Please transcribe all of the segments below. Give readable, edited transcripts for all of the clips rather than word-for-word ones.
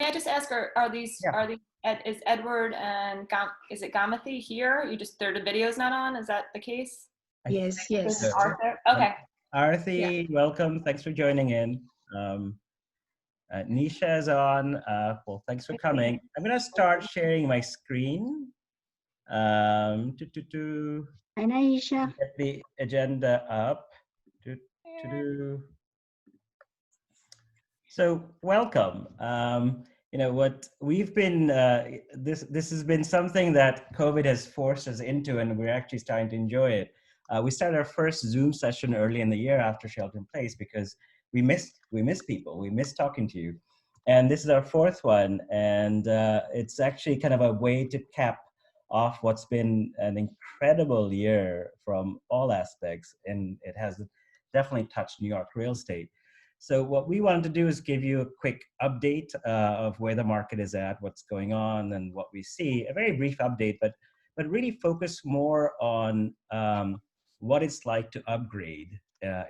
I just ask, Yeah. is Edward and is it Gamathy here? The video's not on. Is that the case? Yes, This is yes. Arthur. Um, Okay. Yeah. Arthi, welcome. Thanks for joining in. Nisha is on. Well, thanks for coming. I'm going to start sharing my screen to Hi, Naisha. get the agenda up. Do, do. So welcome. What we've been, this has been something that COVID has forced us into, and we're actually starting to enjoy it. We started our first Zoom session early in the year after shelter in place because we miss people, we miss talking to you. And this is our fourth one, and it's actually kind of a way to cap off what's been an incredible year from all aspects, and it has definitely touched New York real estate. So what we wanted to do is give you a quick update of where the market is at, what's going on, and what we see. A very brief update, but really focus more on what it's like to upgrade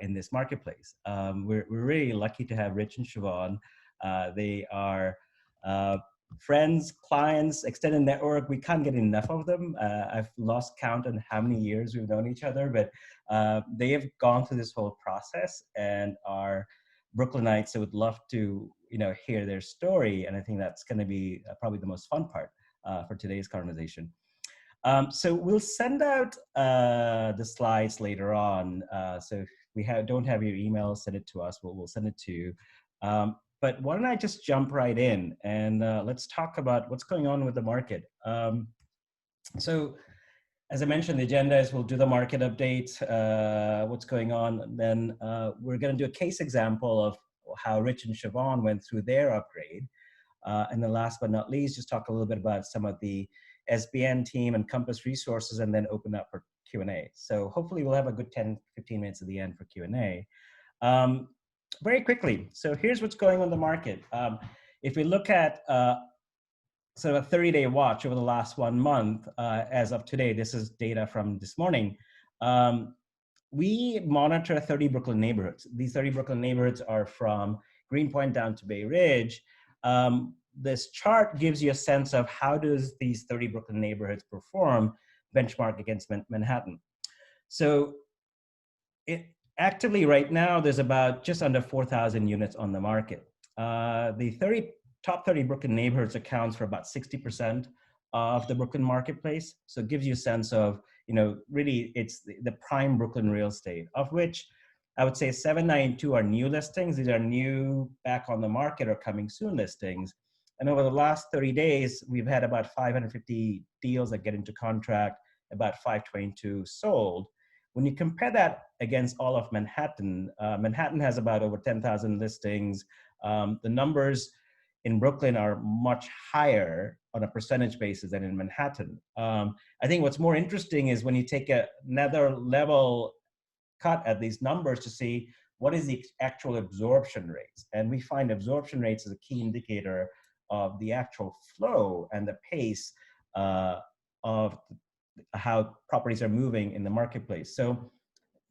in this marketplace. We're really lucky to have Rich and Siobhan. They are friends, clients, extended network. We can't get enough of them. I've lost count on how many years we've known each other, but they have gone through this whole process and are Brooklynites. I would love to, hear their story, and I think that's going to be probably the most fun part for today's conversation. So we'll send out the slides later on. So if we don't have your email, send it to us. We'll send it to you. But why don't I just jump right in and let's talk about what's going on with the market. So as I mentioned, the agenda is we'll do the market update, what's going on. And then we're going to do a case example of how Rich and Siobhan went through their upgrade. And then last but not least, just talk a little bit about some of the SBN team and Compass resources, and then open up for Q&A. So hopefully we'll have a good 10, 15 minutes at the end for Q&A. Very quickly, so here's what's going on in the market. If we look at sort of a 30-day watch over the last 1 month, as of today, this is data from this morning, we monitor 30 Brooklyn neighborhoods. These 30 Brooklyn neighborhoods are from Greenpoint down to Bay Ridge. This chart gives you a sense of how does these 30 Brooklyn neighborhoods perform benchmark against Manhattan. So actively right now, there's about just under 4,000 units on the market. The top 30 Brooklyn neighborhoods accounts for about 60% of the Brooklyn marketplace. So it gives you a sense of, really it's the prime Brooklyn real estate, of which I would say 792 are new listings. These are new, back on the market or coming soon listings. And over the last 30 days, we've had about 550 deals that get into contract, about 522 sold. When you compare that against all of Manhattan, Manhattan has about over 10,000 listings. The numbers in Brooklyn are much higher on a percentage basis than in Manhattan. I think what's more interesting is when you take another level cut at these numbers to see what is the actual absorption rates. And we find absorption rates as a key indicator of the actual flow and the pace of how properties are moving in the marketplace. So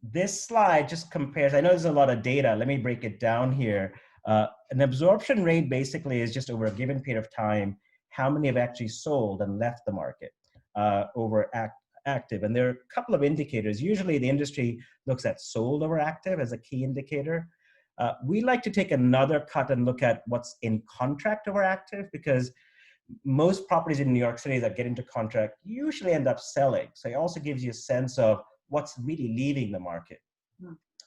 this slide just compares, I know there's a lot of data, let me break it down here. An absorption rate basically is just over a given period of time, how many have actually sold and left the market over active. And there are a couple of indicators. Usually the industry looks at sold over active as a key indicator. We like to take another cut and look at what's in contract over active, because most properties in New York City that get into contract usually end up selling. So it also gives you a sense of what's really leaving the market.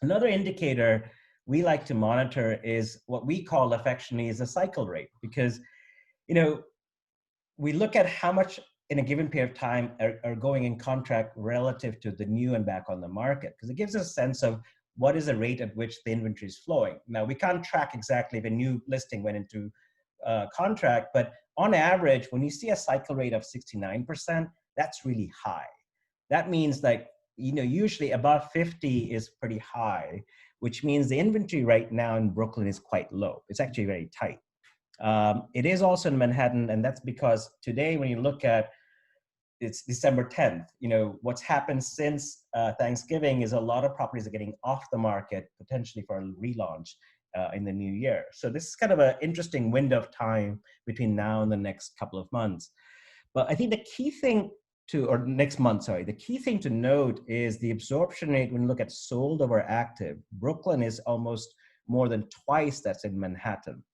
Another indicator we like to monitor is what we call affectionately is the cycle rate, because we look at how much in a given period of time are going in contract relative to the new and back on the market, because it gives us a sense of what is the rate at which the inventory is flowing. Now, we can't track exactly if a new listing went into contract, but on average, when you see a cycle rate of 69%, that's really high. That means like, usually above 50 is pretty high, which means the inventory right now in Brooklyn is quite low. It's actually very tight. It is also in Manhattan, and that's because today when you look at, it's December 10th, what's happened since Thanksgiving is a lot of properties are getting off the market, potentially for a relaunch. in the new year. So this is kind of an interesting window of time between now and the next couple of months. But I think the key thing or next month, sorry, the key thing to note is the absorption rate when you look at sold over active. Brooklyn is almost more than twice that's in Manhattan.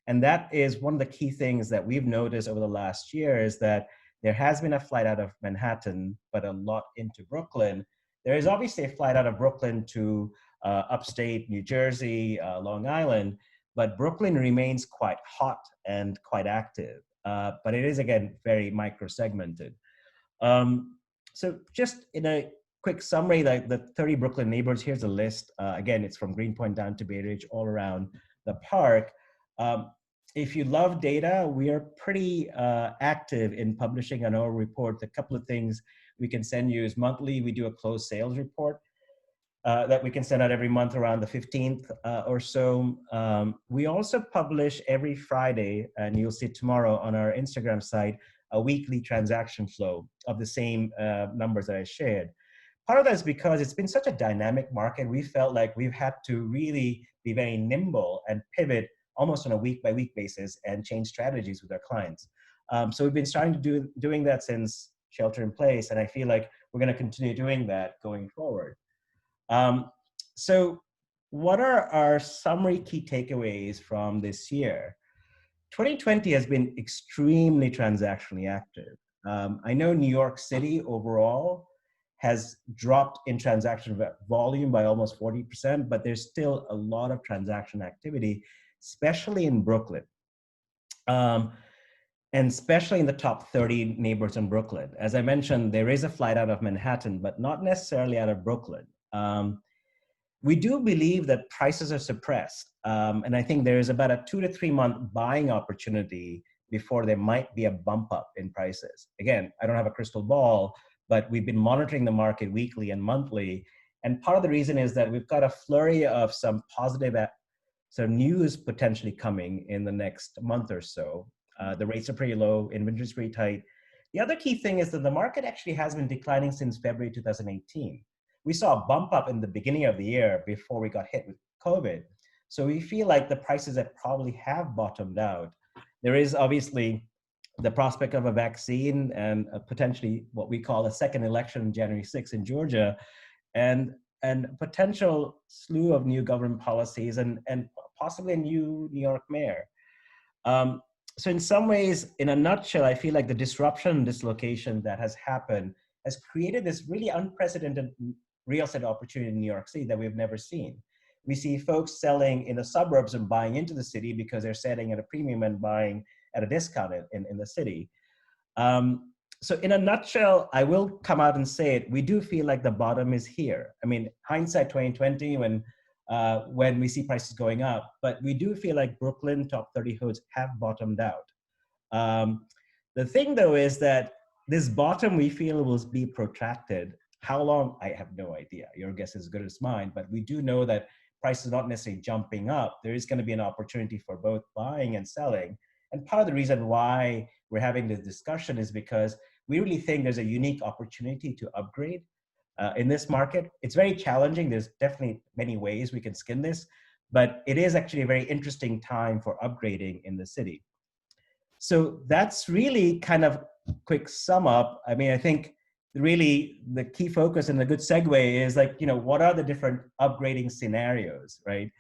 And that is one of the key things that we've noticed over the last year is that there has been a flight out of Manhattan, but a lot into Brooklyn. There is obviously a flight out of Brooklyn to upstate New Jersey, Long Island, but Brooklyn remains quite hot and quite active. But it is, again, very micro-segmented. So just in a quick summary, like the 30 Brooklyn neighborhoods, here's a list. Again, it's from Greenpoint down to Bay Ridge, all around the park. If you love data, we are pretty active in publishing on our report. A couple of things we can send you is monthly, we do a closed sales report that we can send out every month around the 15th or so. We also publish every Friday, and you'll see tomorrow on our Instagram site, a weekly transaction flow of the same numbers that I shared. Part of that is because it's been such a dynamic market. We felt like we've had to really be very nimble and pivot almost on a week-by-week basis and change strategies with our clients. So we've been starting to doing that since shelter in place, and I feel like we're going to continue doing that going forward. So what are our summary key takeaways from this year? 2020 has been extremely transactionally active. I know New York City overall has dropped in transaction volume by almost 40%, but there's still a lot of transaction activity, especially in Brooklyn. And especially in the top 30 neighborhoods in Brooklyn. As I mentioned, there is a flight out of Manhattan, but not necessarily out of Brooklyn. We do believe that prices are suppressed. And I think there is about a 2 to 3 month buying opportunity before there might be a bump up in prices. Again, I don't have a crystal ball, but we've been monitoring the market weekly and monthly. And part of the reason is that we've got a flurry of some positive news potentially coming in the next month or so. The rates are pretty low, inventory is pretty tight. The other key thing is that the market actually has been declining since February 2018. We saw a bump up in the beginning of the year before we got hit with COVID. So we feel like the prices that probably have bottomed out. There is obviously the prospect of a vaccine and potentially what we call a second election on January 6th in Georgia, and potential slew of new government policies and possibly a new New York mayor. So in some ways, in a nutshell, I feel like the disruption and dislocation that has happened has created this really unprecedented real estate opportunity in New York City that we've never seen. We see folks selling in the suburbs and buying into the city because they're selling at a premium and buying at a discount in the city. So in a nutshell, I will come out and say it, we do feel like the bottom is here. I mean, hindsight 2020 when we see prices going up, but we do feel like Brooklyn top 30 hoods have bottomed out. The thing though is that this bottom we feel will be protracted. How long? I have no idea. Your guess is as good as mine, but we do know that prices are not necessarily jumping up. There is going to be an opportunity for both buying and selling. And part of the reason why we're having this discussion is because we really think there's a unique opportunity to upgrade in this market. It's very challenging. There's definitely many ways we can skin this, but it is actually a very interesting time for upgrading in the city. So that's really kind of quick sum up. I mean, I think really the key focus and the good segue is like, what are the different upgrading scenarios, right?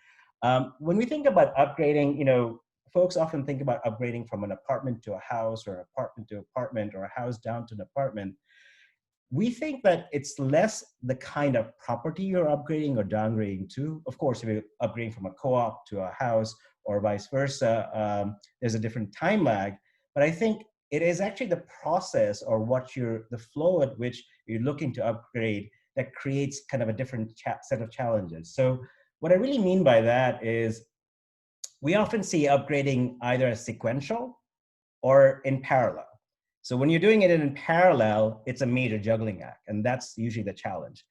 When we think about upgrading, folks often think about upgrading from an apartment to a house or an apartment to apartment or a house down to an apartment. We think that it's less the kind of property you're upgrading or downgrading to. Of course, if you're upgrading from a co-op to a house or vice versa, there's a different time lag. But I think it is actually the process or the flow at which you're looking to upgrade that creates kind of a different set of challenges. So what I really mean by that is we often see upgrading either as sequential or in parallel. So when you're doing it in parallel, it's a major juggling act, and that's usually the challenge.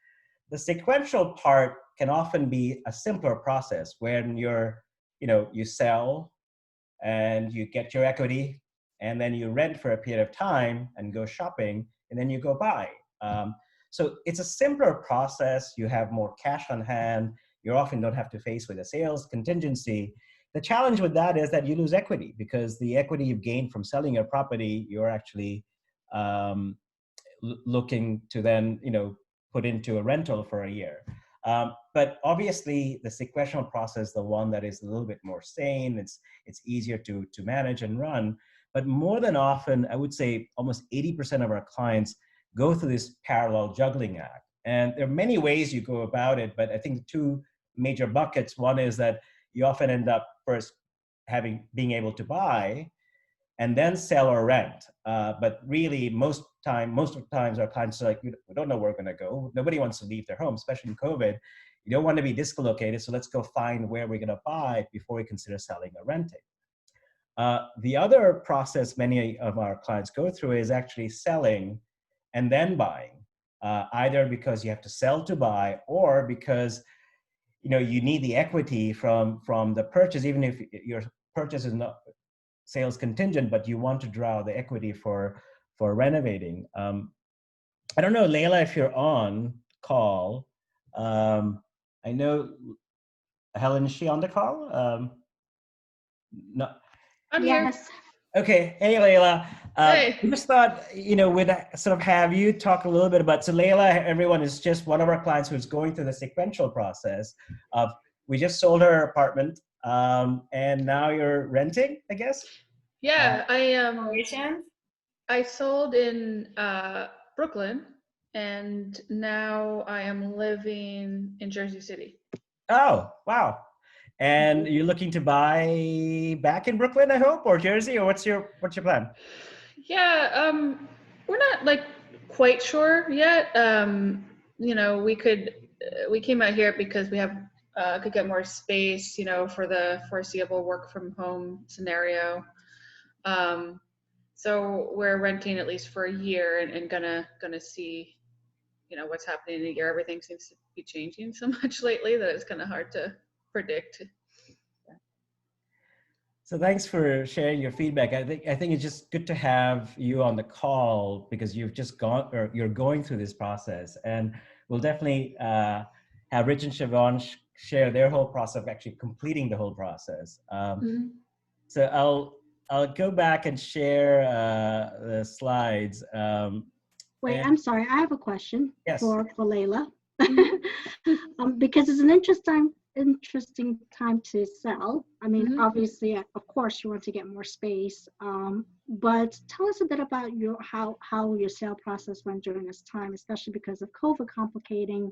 The sequential part can often be a simpler process when you sell and you get your equity, and then you rent for a period of time and go shopping, and then you go buy. So it's a simpler process. You have more cash on hand. you often don't have to face with a sales contingency. The challenge with that is that you lose equity, because the equity you've gained from selling your property, you're actually looking to then, put into a rental for a year. But obviously, the sequestration process, the one that is a little bit more sane, it's easier to manage and run. But more than often, I would say almost 80% of our clients go through this parallel juggling act. And there are many ways you go about it, but I think the two major buckets, one is that you often end up first being able to buy and then sell or rent. But really, most of the times, our clients are like, we don't know where we're going to go. Nobody wants to leave their home, especially in COVID. You don't want to be dislocated, so let's go find where we're going to buy before we consider selling or renting. The other process many of our clients go through is actually selling and then buying, either because you have to sell to buy, or because you need the equity from the purchase, even if your purchase is not sales contingent, but you want to draw the equity for renovating. I don't know, Leila, if you're on call. I know Helen, is she on the call? No. I'm here. Yes. Okay. Hey, Leila. Hey. We just thought, we'd sort of have you talk a little bit about, so Leila, everyone, is just one of our clients who's going through the sequential process of, we just sold her apartment, and now you're renting, I guess? Yeah, Congratulations. I sold in Brooklyn, and now I am living in Jersey City. Oh, wow. And you're looking to buy back in Brooklyn, I hope, or Jersey, or what's your plan? Yeah, we're not like quite sure yet. We came out here because we have could get more space, for the foreseeable work from home scenario. So we're renting at least for a year and gonna see, what's happening in a year. Everything seems to be changing so much lately that it's kind of hard to predict. So thanks for sharing your feedback. I think it's just good to have you on the call, because you've just you're going through this process, and we'll definitely have Rich and Siobhan share their whole process of actually completing the whole process. So I'll go back and share the slides. Wait, I'm sorry. I have a question. Yes. for Leila. Because it's an interesting time to sell. I mean, obviously, of course, you want to get more space. But tell us a bit about how your sale process went during this time, especially because of COVID complicating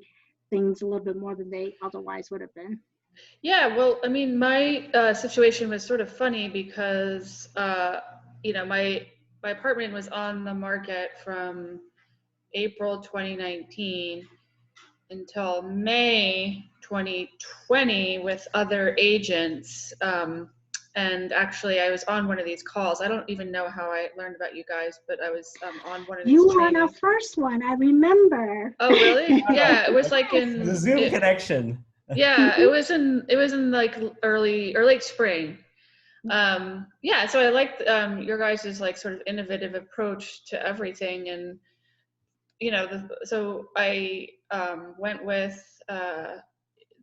things a little bit more than they otherwise would have been. Yeah, well, I mean, my situation was sort of funny because, my apartment was on the market from April 2019 until May 2020 with other agents. And actually, I was on one of these calls. I don't even know how I learned about you guys, but I was on one of these You were on trainings. our first one, I remember. Oh, really? Yeah, it was like in the Zoom connection. Yeah, it was in like early or late spring. Yeah, so I liked your guys' like sort of innovative approach to everything, and so I went with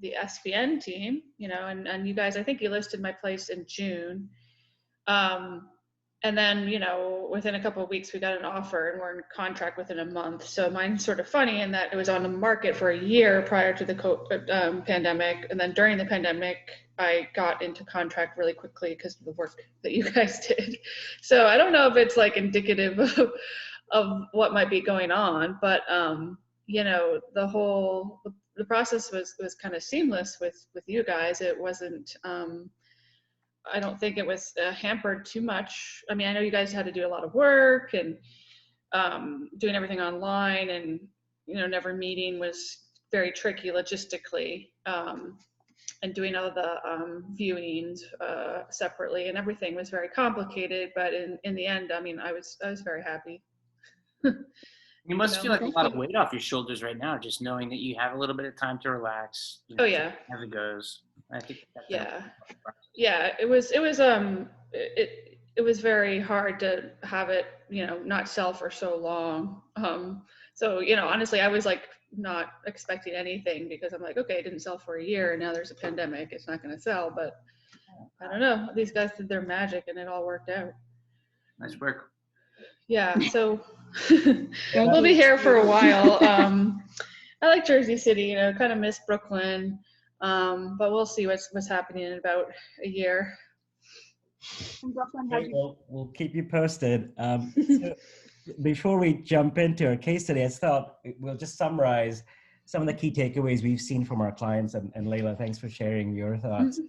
the SPN team, and you guys, I think you listed my place in June. And then, within a couple of weeks, we got an offer and we're in contract within a month. So mine's sort of funny in that it was on the market for a year prior to the pandemic. And then during the pandemic, I got into contract really quickly because of the work that you guys did. So I don't know if it's like indicative of what might be going on, but, the process was kind of seamless with you guys. It wasn't, I don't think it was hampered too much. I mean, I know you guys had to do a lot of work and doing everything online, and never meeting was very tricky logistically, and doing all the viewings separately, and everything was very complicated. But in the end, I mean, I was very happy. You must feel like a lot of weight off your shoulders right now, just knowing that you have a little bit of time to relax. Oh yeah. As it goes. I think that's yeah, it was very hard to have it, not sell for so long. So, honestly, I was like not expecting anything because I'm like, okay, it didn't sell for a year and now there's a pandemic. It's not going to sell, but I don't know. These guys did their magic and it all worked out. Nice work. Yeah, so Thank we'll be you. here for a while. I like Jersey City, you know, kind of miss Brooklyn, but we'll see what's happening in about a year. In Brooklyn, Okay, well, we'll keep you posted. So before we jump into our case study, I thought we'll just summarize some of the key takeaways we've seen from our clients. And Leila, thanks for sharing your thoughts.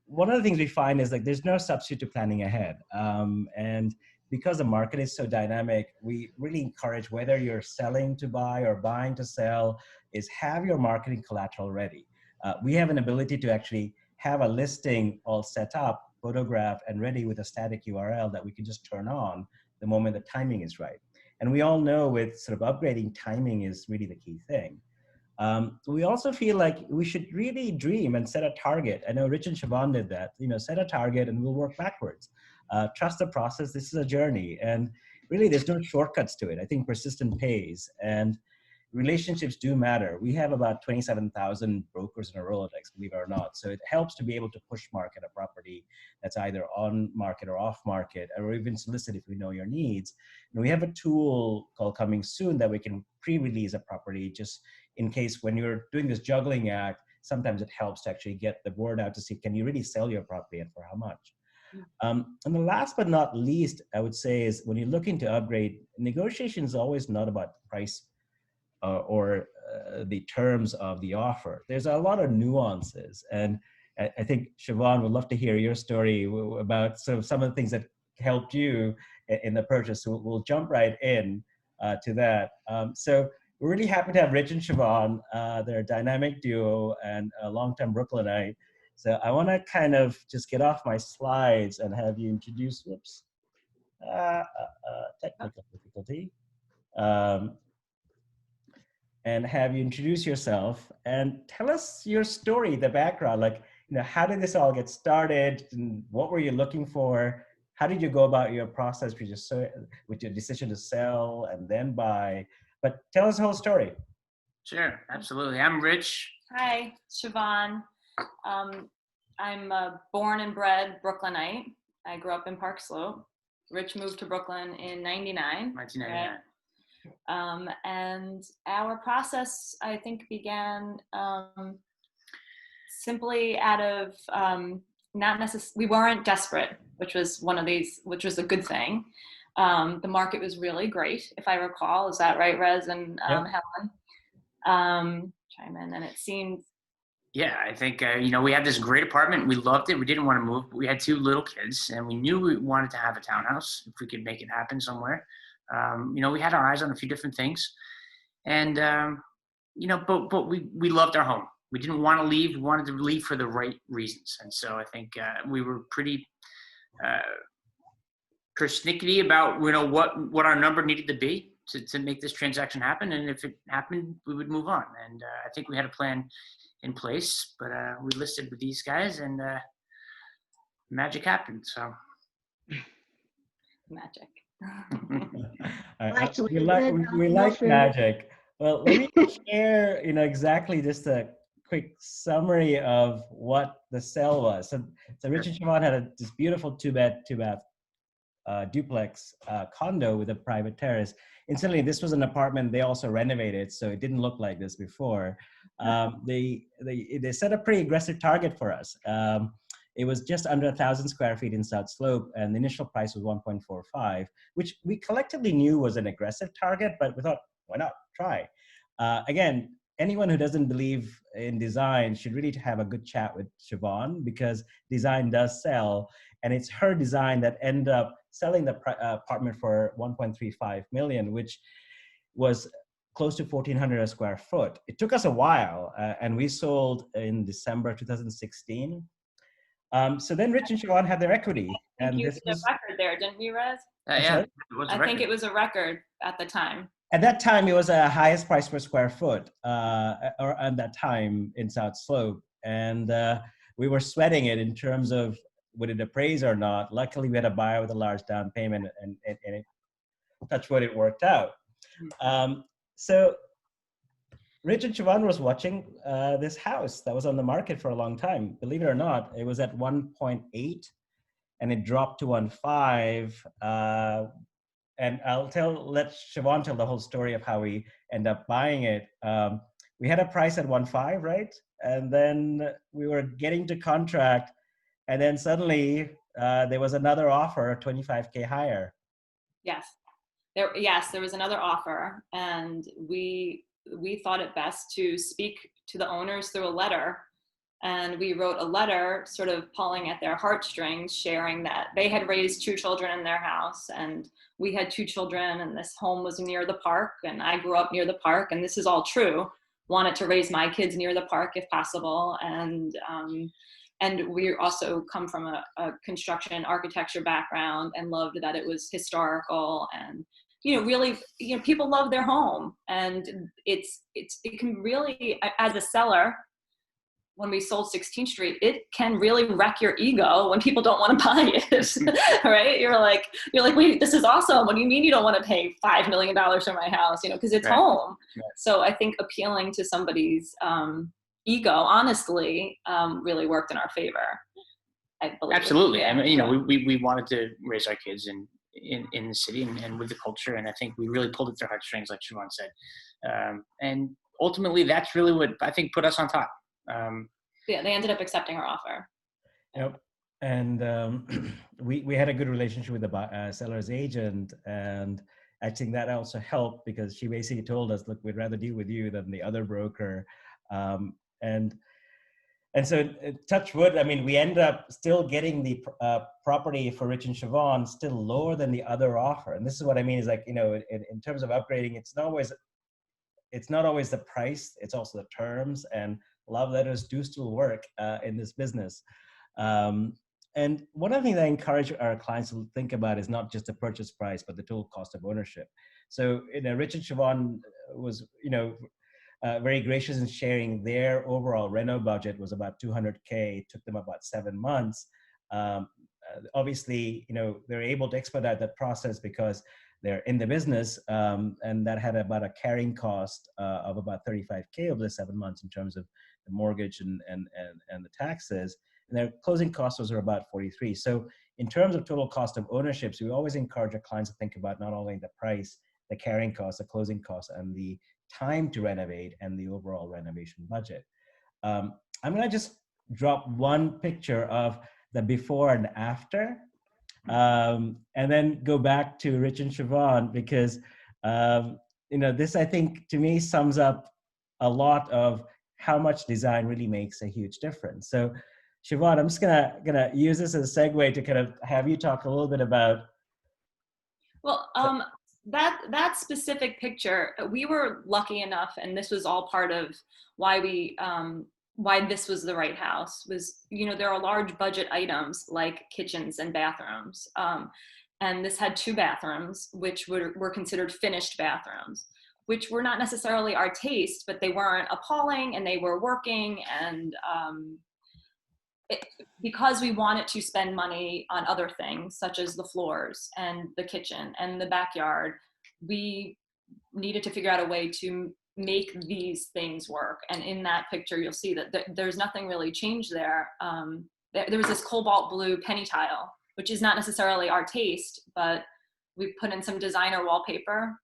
One of the things we find is like there's no substitute to planning ahead. And because the market is so dynamic, we really encourage whether you're selling to buy or buying to sell is have your marketing collateral ready. We have an ability to actually have a listing all set up, photographed and ready with a static URL that we can just turn on the moment the timing is right. And we all know with sort of upgrading, timing is really the key thing. We also feel like we should really dream and set a target. I know Rich and Siobhan did that, you know, set a target and we'll work backwards. Trust the process, this is a journey. And really there's no shortcuts to it. I think persistent pays and relationships do matter. We have about 27,000 brokers in a Rolodex, believe it or not. So it helps to be able to push market a property that's either on market or off market, or even solicit if we know your needs. And we have a tool called Coming Soon that we can pre-release a property just in case when you're doing this juggling act, sometimes it helps to actually get the word out to see, can you really sell your property and for how much? And the last but not least, I would say is when you're looking to upgrade, negotiation is always not about price or the terms of the offer. There's a lot of nuances. And I think Siobhan would love to hear your story about some of the things that helped you in the purchase. So we'll jump right in to that. So we're really happy to have Rich and Siobhan. They're a dynamic duo and a longtime Brooklynite. So I want to kind of just get off my slides and have you introduce, whoops, technical difficulty. And have you introduce yourself and tell us your story, the background, like, you know, how did this all get started and what were you looking for? How did you go about your process with your decision to sell and then buy? But tell us the whole story. Sure, absolutely. I'm Rich. Hi, Siobhan. I'm a born and bred Brooklynite. I grew up in Park Slope. Rich moved to Brooklyn in 99. 1999. Right? And our process, I think, began simply out of not necessarily, we weren't desperate, which was which was a good thing. The market was really great, if I recall. Is that right, Rez and Yep. Helen? Chime in. And it seemed. Yeah, I think, you know, we had this great apartment. We loved it. We didn't want to move. We had 2 little kids and we knew we wanted to have a townhouse if we could make it happen somewhere. You know, we had our eyes on a few different things and, you know, but we loved our home. We didn't want to leave. We wanted to leave for the right reasons. And so I think we were pretty persnickety about, you know, what our number needed to be to make this transaction happen. And if it happened, we would move on. And I think we had a plan in place, but we listed with these guys and magic happened. So Magic. Actually, we like magic. Well, let me share, you know, exactly just a quick summary of what the sale was. So Rich and Siobhan had this beautiful two-bath duplex condo with a private terrace. Incidentally, this was an apartment they also renovated, so it didn't look like this before. They set a pretty aggressive target for us. It was just under 1,000 square feet in South Slope, and the initial price was 1.45, which we collectively knew was an aggressive target, but we thought, why not try? Again, anyone who doesn't believe in design should really have a good chat with Siobhan because design does sell, and it's her design that ended up selling the apartment for 1.35 million, which was close to 1,400 a square foot. It took us a while, and we sold in December 2016. So then Rich and Siobhan had their equity. I think And you this hit a record there, didn't you, Rez? yeah, it was a I think record. it was a record at the time. At that time, it was a highest price per square foot, or at that time in South Slope. And we were sweating it in terms of would it appraise or not. Luckily, we had a buyer with a large down payment, and it, touch wood, it worked out. So Rich and Siobhan was watching this house that was on the market for a long time. Believe it or not, it was at 1.8 and it dropped to 1.5. And let Siobhan tell the whole story of how we end up buying it. We had a price at 1.5, right? And then we were getting to contract, and then suddenly there was another offer, 25K higher. Yes. There was another offer, and we thought it best to speak to the owners through a letter. And we wrote a letter sort of pulling at their heartstrings, sharing that they had raised 2 children in their house, and we had 2 children, and this home was near the park, and I grew up near the park, and this is all true. Wanted to raise my kids near the park if possible. And we also come from a construction architecture background and loved that it was historical, and really, people love their home. And it can really, as a seller, when we sold 16th Street, it can really wreck your ego when people don't want to buy it, right? You're like, wait, this is awesome. What do you mean you don't want to pay $5 million for my house? Because it's Right. home. Right. So I think appealing to somebody's ego, honestly, really worked in our favor. I believe. Absolutely. Yeah. I mean, we wanted to raise our kids in the city and with the culture, and I think we really pulled at their heartstrings, like Siobhan said. And ultimately, that's really what I think put us on top. Yeah, they ended up accepting our offer. Yep. And we had a good relationship with the seller's agent, and I think that also helped because she basically told us, look, we'd rather deal with you than the other broker. And so, touch wood, I mean, we end up still getting the property for Rich and Siobhan still lower than the other offer. And this is what I mean is, like, in terms of upgrading, it's not always the price, it's also the terms, and love letters do still work in this business. And one of the things I encourage our clients to think about is not just the purchase price, but the total cost of ownership. So, Rich and Siobhan was, very gracious in sharing their overall reno budget was about 200K. It took them about 7 months. Obviously, they're able to expedite that process because they're in the business, and that had about a carrying cost of about 35K over the 7 months in terms of the mortgage and the taxes. And their closing costs was about 43. So in terms of total cost of ownerships, we always encourage our clients to think about not only the price, the carrying cost, the closing cost, and the time to renovate and the overall renovation budget. I'm going to just drop one picture of the before and after, and then go back to Rich and Siobhan because this, I think, to me sums up a lot of how much design really makes a huge difference. So Siobhan, I'm just gonna use this as a segue to kind of have you talk a little bit about. Well, that specific picture, we were lucky enough, and this was all part of why why this was the right house, was, there are large budget items like kitchens and bathrooms. And this had 2 bathrooms, which were considered finished bathrooms, which were not necessarily our taste, but they weren't appalling and they were working. And because we wanted to spend money on other things, such as the floors and the kitchen and the backyard, we needed to figure out a way to make these things work. And in that picture, you'll see that there's nothing really changed there. There was this cobalt blue penny tile, which is not necessarily our taste, but we put in some designer wallpaper,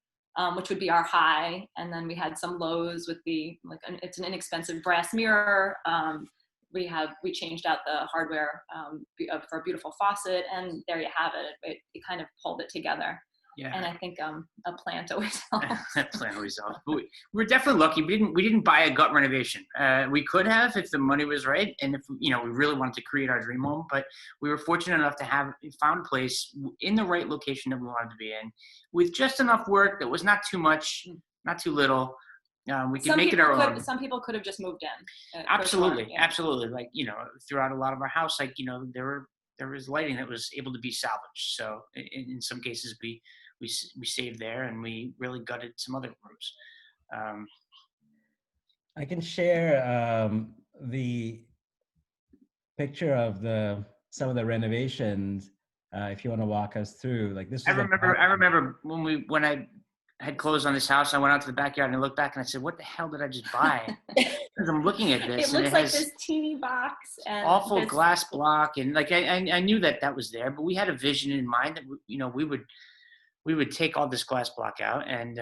which would be our high. And then we had some lows with it's an inexpensive brass mirror. We changed out the hardware for a beautiful faucet, and there you have it. It kind of pulled it together. Yeah. And I think a plant always helps. That plant always helps. But we're definitely lucky. We didn't buy a gut renovation. We could have if the money was right, and if we really wanted to create our dream home. But we were fortunate enough to have found a place in the right location that we wanted to be in, with just enough work that was not too much, not too little. We could make it our own. Some people could have just moved in. Absolutely, yeah. absolutely. Like, throughout a lot of our house, like, there was lighting that was able to be salvaged. So in some cases, we saved there, and we really gutted some other rooms. I can share the picture of some of the renovations if you want to walk us through. Like this. I remember when I had closed on this house. I went out to the backyard and I looked back and I said, what the hell did I just buy? Because I'm looking at this It and looks it like has this teeny box and awful this, glass block. And like, I knew that was there, but we had a vision in mind that, we would take all this glass block out and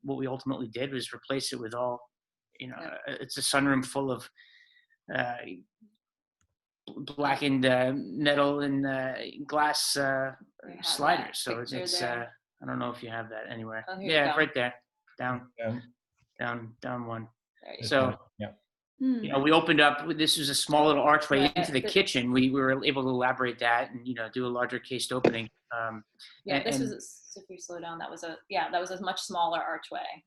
what we ultimately did was replace it with all, it's a sunroom full of blackened metal and glass sliders. So it's I don't know if you have that anywhere. Oh, here you Yeah, go. right there, down one. There you So yeah. we opened up. This was a small little archway Right. into the kitchen. We were able to elaborate that and do a larger cased opening. If we slow down, that was a much smaller archway.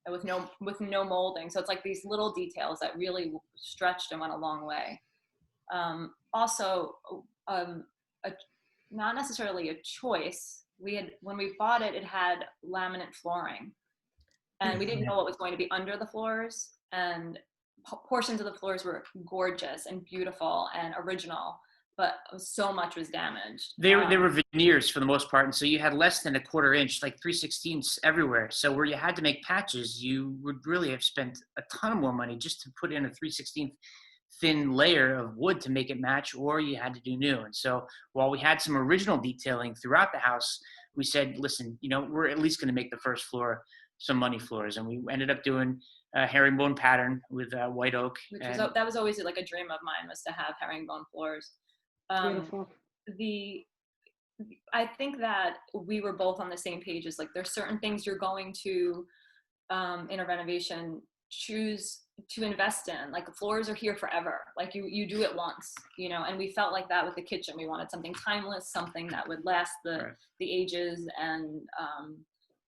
With no molding. So it's like these little details that really stretched and went a long way. Not necessarily a choice. When we bought it, it had laminate flooring, and we didn't know what was going to be under the floors, and portions of the floors were gorgeous and beautiful and original, but so much was damaged. They were veneers for the most part, and so you had less than a quarter inch, like 3/16 everywhere. So where you had to make patches, you would really have spent a ton more money just to put in a 3/16 thin layer of wood to make it match, or you had to do new. And so while we had some original detailing throughout the house, we said, listen, we're at least going to make the first floor some money floors. And we ended up doing a herringbone pattern with white oak. That was always like a dream of mine, was to have herringbone floors. Beautiful. I think that we were both on the same page. Is like, there's certain things you're going to in a renovation choose to invest in. Like, the floors are here forever. Like, you do it once, and we felt like that with the kitchen. We wanted something timeless, something that would last the ages, and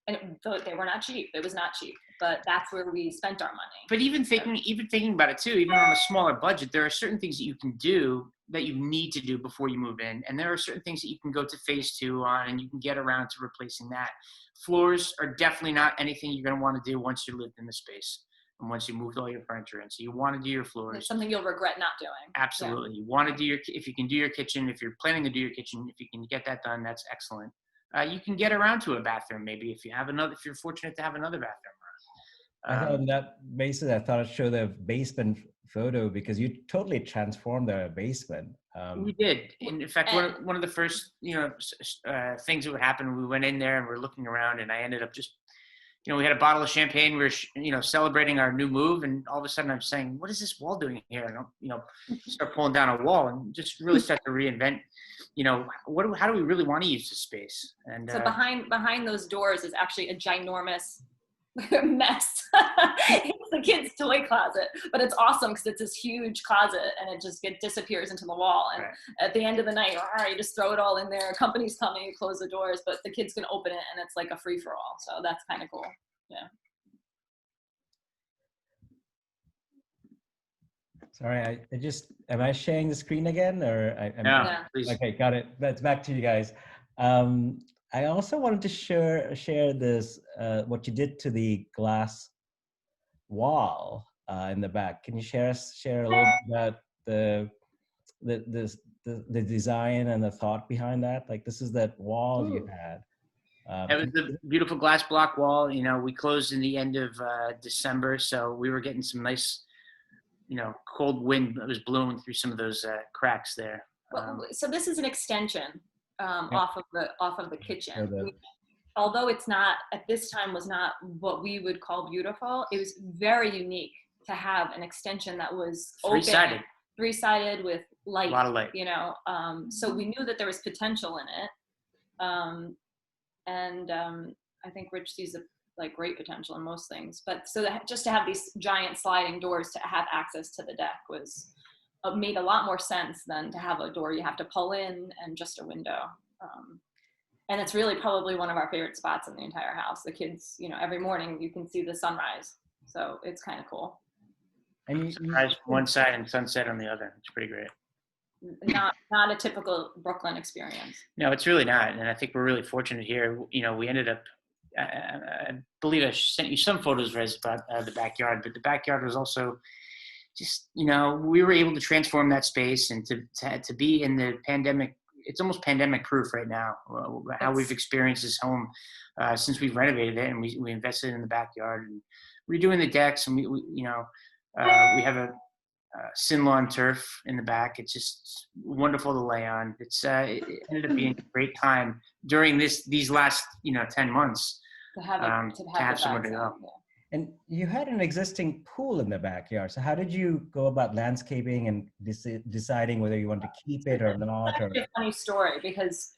they were not cheap. It was not cheap, but that's where we spent our money. But even thinking about it too, even on a smaller budget, there are certain things that you can do that you need to do before you move in. And there are certain things that you can go to phase 2 on, and you can get around to replacing that. Floors are definitely not anything you're going to want to do once you lived in the space and once you moved all your furniture in. So you want to do your floors. It's something you'll regret not doing. Absolutely. You want to do if you can do your kitchen, if you're planning to do your kitchen, if you can get that done, that's excellent. You can get around to a bathroom maybe if you're fortunate to have another bathroom. I thought on that basis, I thought I'd show the basement photo, because you totally transformed the basement. We did. In fact, one of the first things that would happen, we went in there and we're looking around, and I ended up just, we had a bottle of champagne. We were, celebrating our new move, and all of a sudden I'm saying, what is this wall doing here? And start pulling down a wall and just really start to reinvent, how do we really want to use the space? And so behind those doors is actually a ginormous mess. It's the kids' toy closet, but it's awesome because it's this huge closet and it just disappears into the wall. And at the end of the night, you just throw it all in there. Company's coming, you close the doors, but the kids can open it and it's like a free for all. So that's kind of cool. Yeah. Sorry, am I sharing the screen again, or yeah, please. Okay, got it. That's back to you guys. I also wanted to share this, what you did to the glass wall in the back. Can you share a little bit about the design and the thought behind that? Like, this is that wall you had. It was the beautiful glass block wall. We closed in the end of December, so we were getting some nice, cold wind that was blowing through some of those cracks there. So this is an extension off of the kitchen. Although it's not, at this time, was not what we would call beautiful, it was very unique to have an extension that was three-sided with light. A lot of light. So we knew that there was potential in it. I think Rich sees great potential in most things. But just to have these giant sliding doors to have access to the deck made a lot more sense than to have a door you have to pull in and just a window. And it's really probably one of our favorite spots in the entire house. The kids, every morning you can see the sunrise. So it's kind of cool. And sunrise one side and sunset on the other. It's pretty great. Not a typical Brooklyn experience. No, it's really not. And I think we're really fortunate here. We ended up, I believe I sent you some photos, Rez, about the backyard, but the backyard was also just, we were able to transform that space and to be in the pandemic it's almost pandemic proof right now. How we've experienced this home since we've renovated it, and we invested in the backyard and redoing the decks, and we we have a sin lawn turf in the back. It's just wonderful to lay on. It ended up being a great time during these last 10 months to have somewhere to go. And you had an existing pool in the backyard. So how did you go about landscaping and deciding whether you want to keep it or not? Or... It's a funny story because,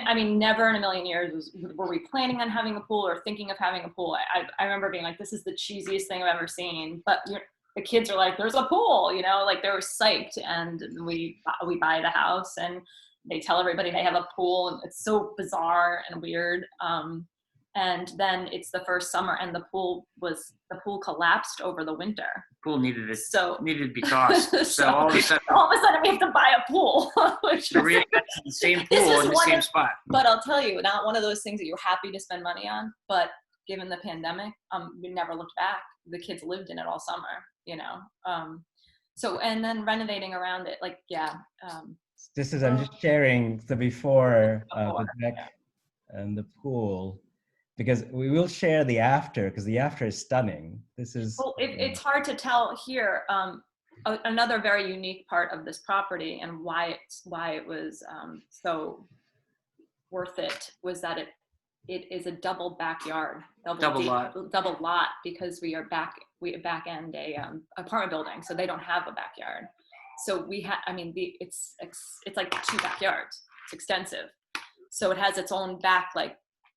I mean, never in a million years were we planning on having a pool or thinking of having a pool. I remember being like, this is the cheesiest thing I've ever seen. But the kids are like, there's a pool, like they were psyched. And we buy the house and they tell everybody they have a pool. And it's so bizarre and weird. And then it's the first summer and the pool collapsed over the winter. Pool needed to be tossed. So all of a sudden we have to buy a pool. Which the same pool in the same spot. But I'll tell you, not one of those things that you're happy to spend money on, but given the pandemic, we never looked back. The kids lived in it all summer, so, and then renovating around it, I'm just sharing the before the deck and the pool. Because we will share the after, because the after is stunning. This is. Well, it's hard to tell here. Another very unique part of this property and why it was so worth it was that it is a double backyard, double lot, because we back end a apartment building, so they don't have a backyard. So it's like 2 backyards. It's extensive. So it has its own back,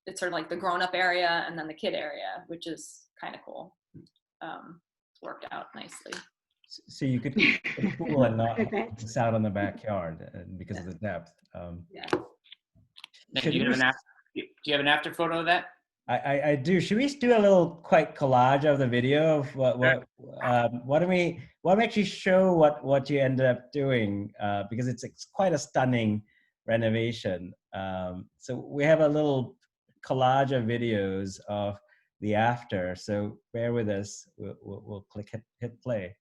it's sort of like the grown-up area and then the kid area, which is kind of cool. It's worked out nicely. So you could keep the pool and not miss out on the backyard because of the depth. Yeah. Do you have an after photo of that? I do. Should we do a little quick collage of the video of why don't we actually show what you ended up doing because it's quite a stunning renovation. So we have a little collage of videos of the after. So bear with us. We'll click hit play.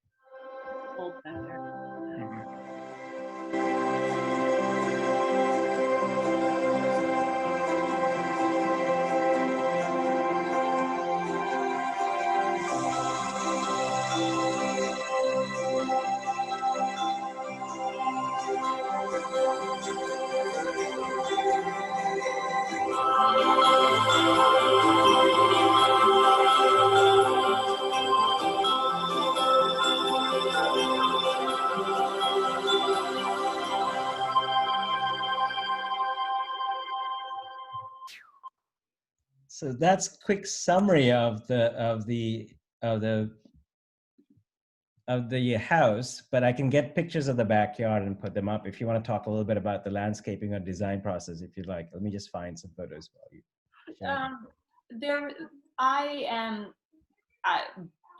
So that's a quick summary of the house, but I can get pictures of the backyard and put them up if you want to talk a little bit about the landscaping or design process, if you'd like. Let me just find some photos while you.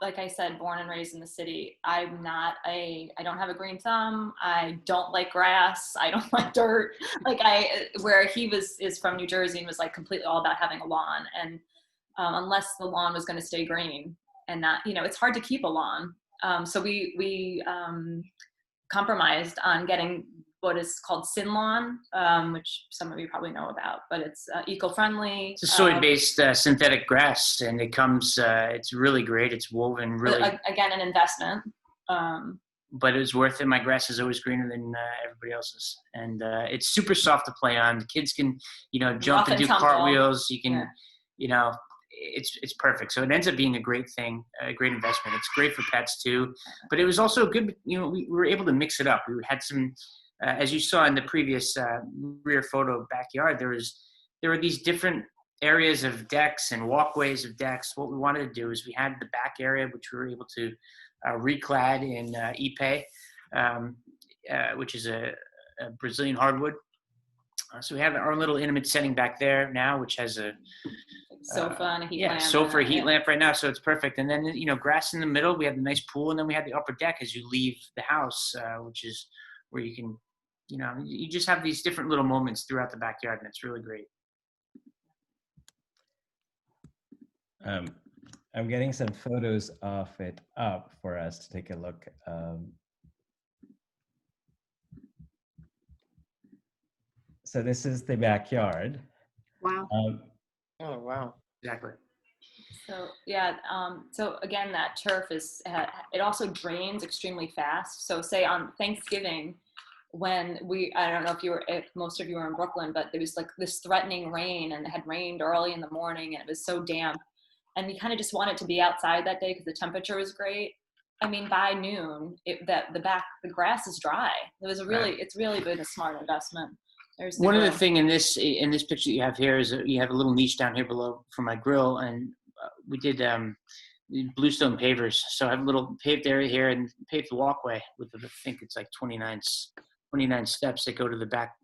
Like I said, born and raised in the city. I don't have a green thumb. I don't like grass. I don't like dirt. Where he is from New Jersey and was completely all about having a lawn. And unless the lawn was going to stay green and not, it's hard to keep a lawn. So we compromised on getting what is called sin lawn, which some of you probably know about, but it's eco-friendly. It's a soy-based synthetic grass, and it comes. It's really great. It's woven really. Again, an investment. But it was worth it. My grass is always greener than everybody else's, and it's super soft to play on. The kids can, jump and do cartwheels. You can, it's perfect. So it ends up being a great thing, a great investment. It's great for pets too, but it was also good. We were able to mix it up. We had some. As you saw in the previous rear photo backyard, there were these different areas of decks and walkways of decks. What we wanted to do is we had the back area, which we were able to reclad in Ipe, which is a Brazilian hardwood. So we have our little intimate setting back there now, which has a sofa and a heat lamp. Sofa, heat lamp right now, so it's perfect. And then grass in the middle. We have the nice pool, and then we have the upper deck as you leave the house, which is where you can. You just have these different little moments throughout the backyard, and it's really great. I'm getting some photos of it up for us to take a look. So this is the backyard. Wow. Oh, wow. Exactly. So yeah, so again, that turf it also drains extremely fast. So say on Thanksgiving, when I don't know if most of you were in Brooklyn, but there was like this threatening rain, and it had rained early in the morning, and it was so damp, and we kind of just wanted to be outside that day because the temperature was great. I mean, by noon, the grass is dry. It's really been a smart investment. There's One of the grill. thing in this picture that you have here is that you have a little niche down here below for my grill, and we did bluestone pavers. So I have a little paved area here and paved walkway with I think it's like 29 steps that go to the back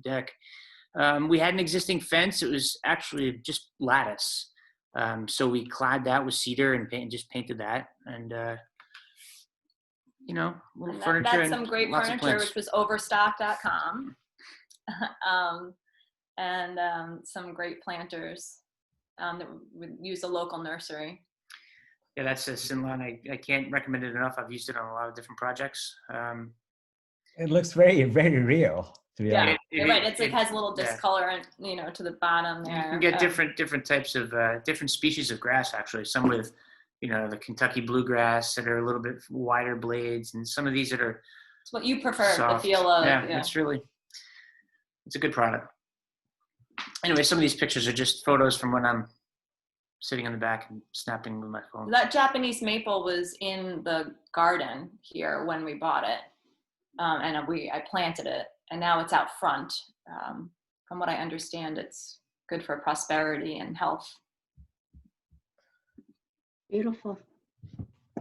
deck. We had an existing fence. It was actually just lattice. So we clad that with cedar and just painted that, and little furniture That's and some great lots of furniture, plants. which was overstock.com. And some great planters that would use a local nursery. Yeah, that's a Sinlon. I can't recommend it enough. I've used it on a lot of different projects. It looks very, very real, to be honest. You're right. It's has a little yeah. discolorant, to the bottom there. You can get different types of different species of grass, actually. Some with, the Kentucky bluegrass that are a little bit wider blades, and some of these that are It's what you prefer, soft. the feel of. Yeah, it's a good product. Anyway, some of these pictures are just photos from when I'm sitting in the back and snapping with my phone. That Japanese maple was in the garden here when we bought it, and I planted it, and now it's out front. From what I understand, it's good for prosperity and health. Beautiful.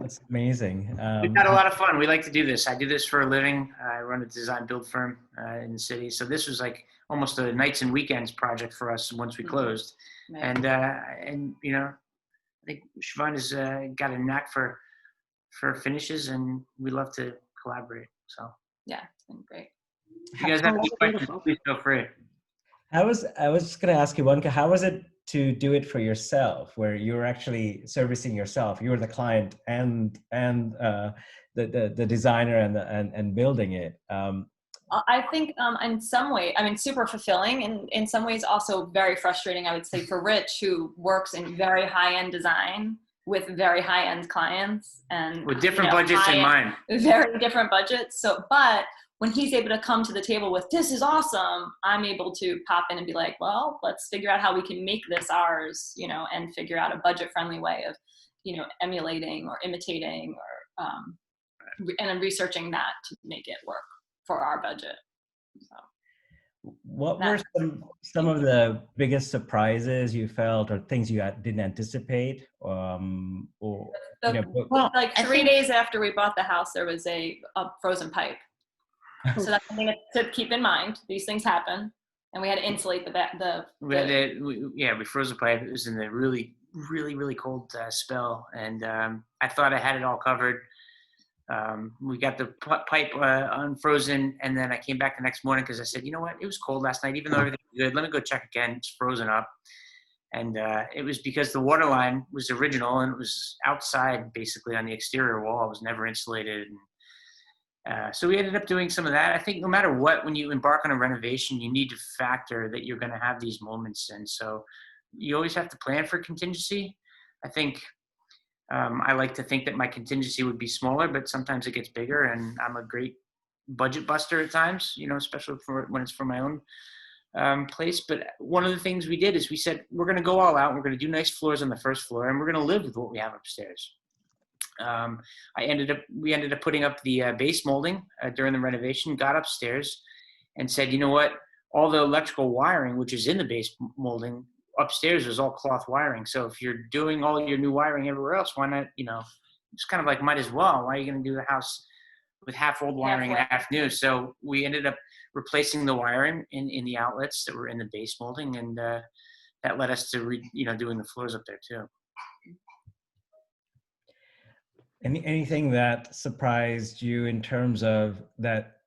That's amazing. We've had a lot of fun. We like to do this. I do this for a living. I run a design build firm in the city. So this was like almost a nights and weekends project for us once we closed. Right. And I think Siobhan has got a knack for finishes, and we love to collaborate. So Yeah, it's been great. if you guys have any questions, please feel free. I was just going to ask you, Wanka, how was it to do it for yourself, where you're actually servicing yourself? You're the client and the designer and building it. I think in some way, super fulfilling, and in some ways also very frustrating, I would say, for Rich, who works in very high-end design with very high-end clients and With different budgets in mind. Very different budgets. So, but when he's able to come to the table with, this is awesome, I'm able to pop in and be like, well, let's figure out how we can make this ours, and figure out a budget-friendly way of, emulating or imitating or, and I'm researching that to make it work for our budget. So What were some of the biggest surprises you felt, or things you didn't anticipate? Like 3 days after we bought the house, there was a frozen pipe. So that's something to keep in mind. These things happen, and we had to insulate we froze the pipe. It was in the really, really, really cold spell, and I thought I had it all covered. We got the pipe unfrozen, and then I came back the next morning because I said, you know what, it was cold last night, even though everything was good. Let me go check again. It's frozen up. And it was because the water line was original, and it was outside basically on the exterior wall. It was never insulated. So we ended up doing some of that. I think no matter what, when you embark on a renovation, you need to factor that you're going to have these moments. And so you always have to plan for contingency. I think I like to think that my contingency would be smaller, but sometimes it gets bigger, and I'm a great budget buster at times, especially when it's for my own place. But one of the things we did is we said, we're going to go all out. We're going to do nice floors on the first floor, and we're going to live with what we have upstairs. We ended up putting up the base molding during the renovation, got upstairs and said, you know what, all the electrical wiring, which is in the base molding, upstairs is all cloth wiring. So if you're doing all your new wiring everywhere else, why not, it's kind of like, might as well. Why are you going to do the house with half old wiring and half new? So we ended up replacing the wiring in the outlets that were in the base molding, and that led us to doing the floors up there too. Anything that surprised you in terms of that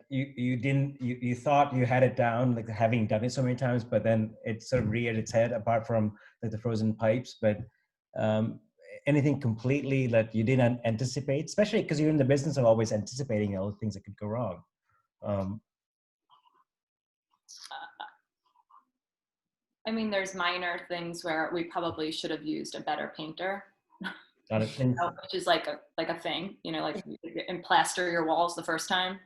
you thought you had it down, like having done it so many times, but then it sort of reared its head, apart from like the frozen pipes? But anything completely that you didn't anticipate, especially because you're in the business of always anticipating all the things that could go wrong? I mean, there's minor things where we probably should have used a better painter, Got it. And which is like a thing, like and plaster your walls the first time,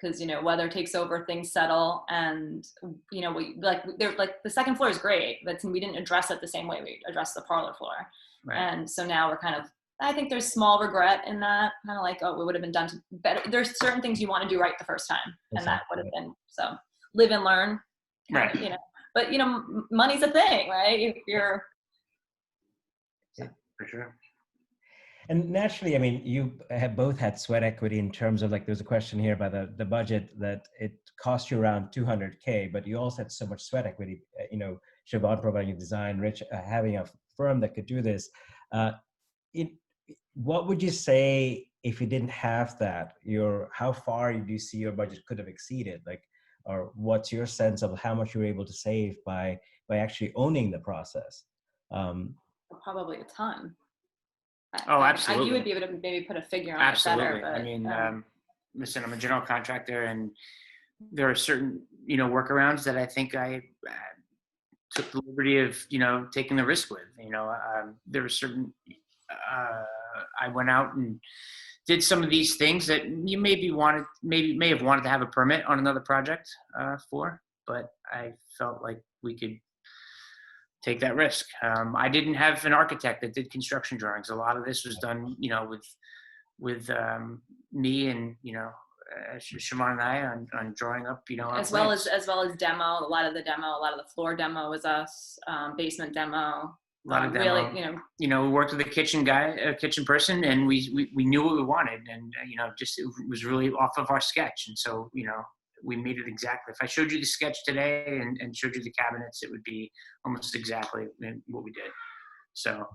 because weather takes over, things settle, and they're like the second floor is great, but we didn't address it the same way we addressed the parlor floor, Right. and so now we're kind of. I think there's small regret in that, kind of like, oh, it would have been done better. There's certain things you want to do right the first time, and that would have been so. Live and learn, Right. But money's a thing, right? If you're For sure. And naturally, I mean, you have both had sweat equity in terms of, like, there's a question here about the budget that it cost you around $200K, but you also had so much sweat equity, Siobhan providing design, Rich having a firm that could do this. What would you say if you didn't have that? How far do you see your budget could have exceeded? Like, or what's your sense of how much you were able to save by actually owning the process? probably a ton. Oh, you absolutely. would be able to maybe put a figure on Absolutely. it better. But, I mean, listen, I'm a general contractor, and there are certain, workarounds that I think I took the liberty of, taking the risk with. There were certain, I went out and did some of these things that you may have wanted to have a permit on another project for, but I felt like we could take that risk. I didn't have an architect that did construction drawings. A lot of this was done, with me and Shimon and I on drawing up, as well as demo. A lot of the floor demo was us. Basement demo. A lot of demo. Really, we worked with a kitchen person, and we knew what we wanted, and just it was really off of our sketch, and so we made it exactly. If I showed you the sketch today and showed you the cabinets, it would be almost exactly what we did. So.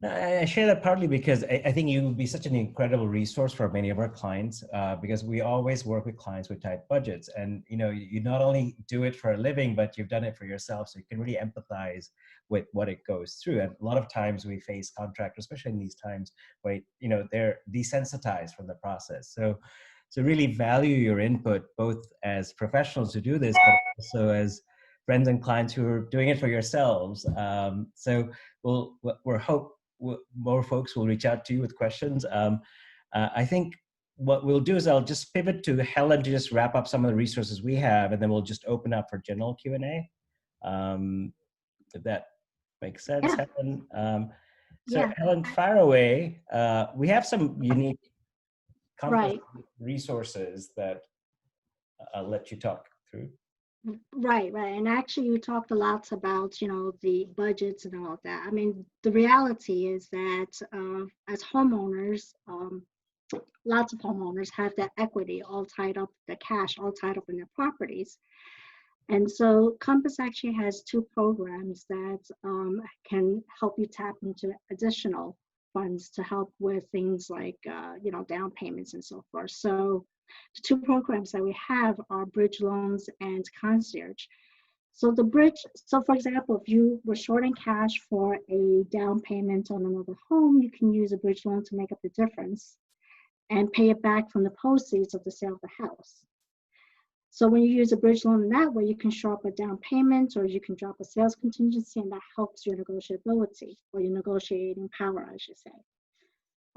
I share that partly because I think you would be such an incredible resource for many of our clients, because we always work with clients with tight budgets, and you not only do it for a living, but you've done it for yourself, so you can really empathize with what it goes through. And a lot of times we face contractors, especially in these times, where they're desensitized from the process. So really value your input, both as professionals who do this, but also as friends and clients who are doing it for yourselves. So we're hope more folks will reach out to you with questions. I think what we'll do is I'll just pivot to Helen to just wrap up some of the resources we have, and then we'll just open up for general Q&A. If that makes sense, Yeah. Helen. So Yeah. Helen, fire away. We have some unique Right. resources that I'll let you talk through. Right. And actually, you talked a lot about, the budgets and all of that. I mean, the reality is that as homeowners, lots of homeowners have that equity all tied up, the cash all tied up in their properties. And so Compass actually has two programs that can help you tap into additional funds to help with things like, down payments and so forth. So the two programs that we have are bridge loans and concierge. So for example, if you were short in cash for a down payment on another home, you can use a bridge loan to make up the difference and pay it back from the proceeds of the sale of the house. So when you use a bridge loan in that way, you can show up a down payment, or you can drop a sales contingency, and that helps your negotiability, or your negotiating power, I should say.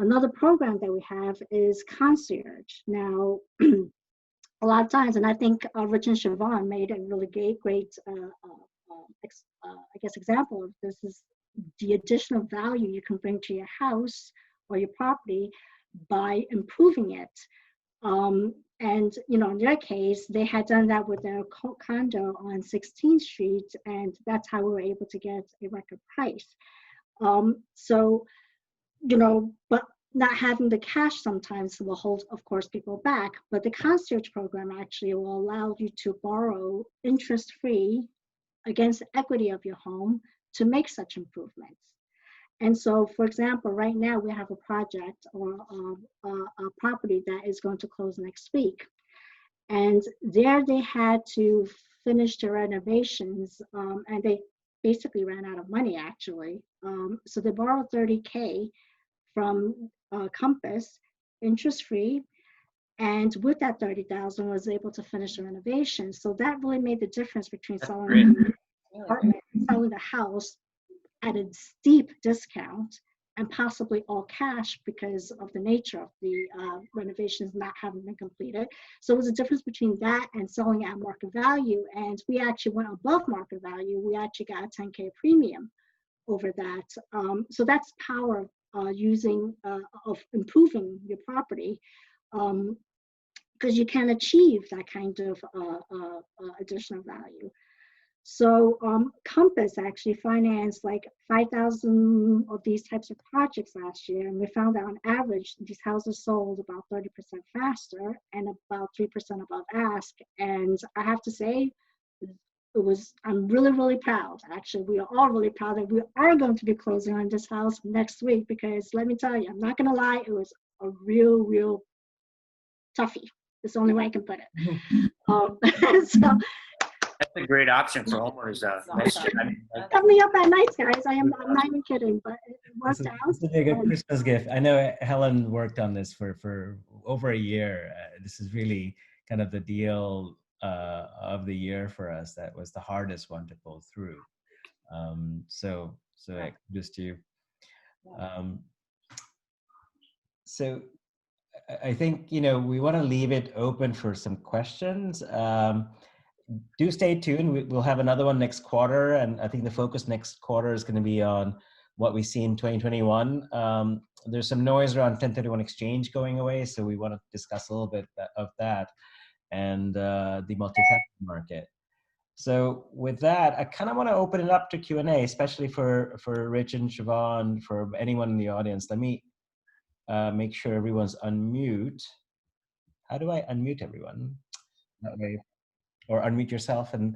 Another program that we have is concierge. Now, a lot of times, and I think Rich and Siobhan made a really great example of this, is the additional value you can bring to your house or your property by improving it. And in their case, they had done that with their condo on 16th Street, and that's how we were able to get a record price. But not having the cash sometimes will hold, of course, people back. But the concierge program actually will allow you to borrow interest-free against the equity of your home to make such improvements. And so, for example, right now we have a project or a property that is going to close next week. And there they had to finish the renovations, and they basically ran out of money, actually. So they borrowed $30K from Compass, interest-free, And with that 30,000 was able to finish the renovation. So that really made the difference between That's selling great. the apartment and selling the house at a steep discount and possibly all cash because of the nature of the renovations not having been completed. So it was a difference between that and selling at market value. And we actually went above market value. We actually got a 10K premium over that. So that's power of improving your property, because you can achieve that kind of additional value. So Compass actually financed like 5,000 of these types of projects last year, and we found that on average, these houses sold about 30% faster and about 3% above ask. And I have to say, I'm really, really proud. Actually, we are all really proud that we are going to be closing on this house next week, because let me tell you, I'm not gonna lie, it was a real toughie. It's the only way I can put it. So That's a great option for homeowners. Next year. I mean, cut me up at night, guys. I'm not even kidding, but it worked out. This would be a good Christmas gift. I know Helen worked on this for over a year. This is really kind of the deal of the year for us. That was the hardest one to pull through. So just to you. So I think, we want to leave it open for some questions. Do stay tuned. We'll have another one next quarter, and I think the focus next quarter is going to be on what we see in 2021. There's some noise around 1031 exchange going away, so we want to discuss a little bit of that and the multifamily market. So with that, I kind of want to open it up to Q&A, especially for Rich and Siobhan, for anyone in the audience. Let me make sure everyone's unmute. How do I unmute everyone? That way. Or unmute yourself and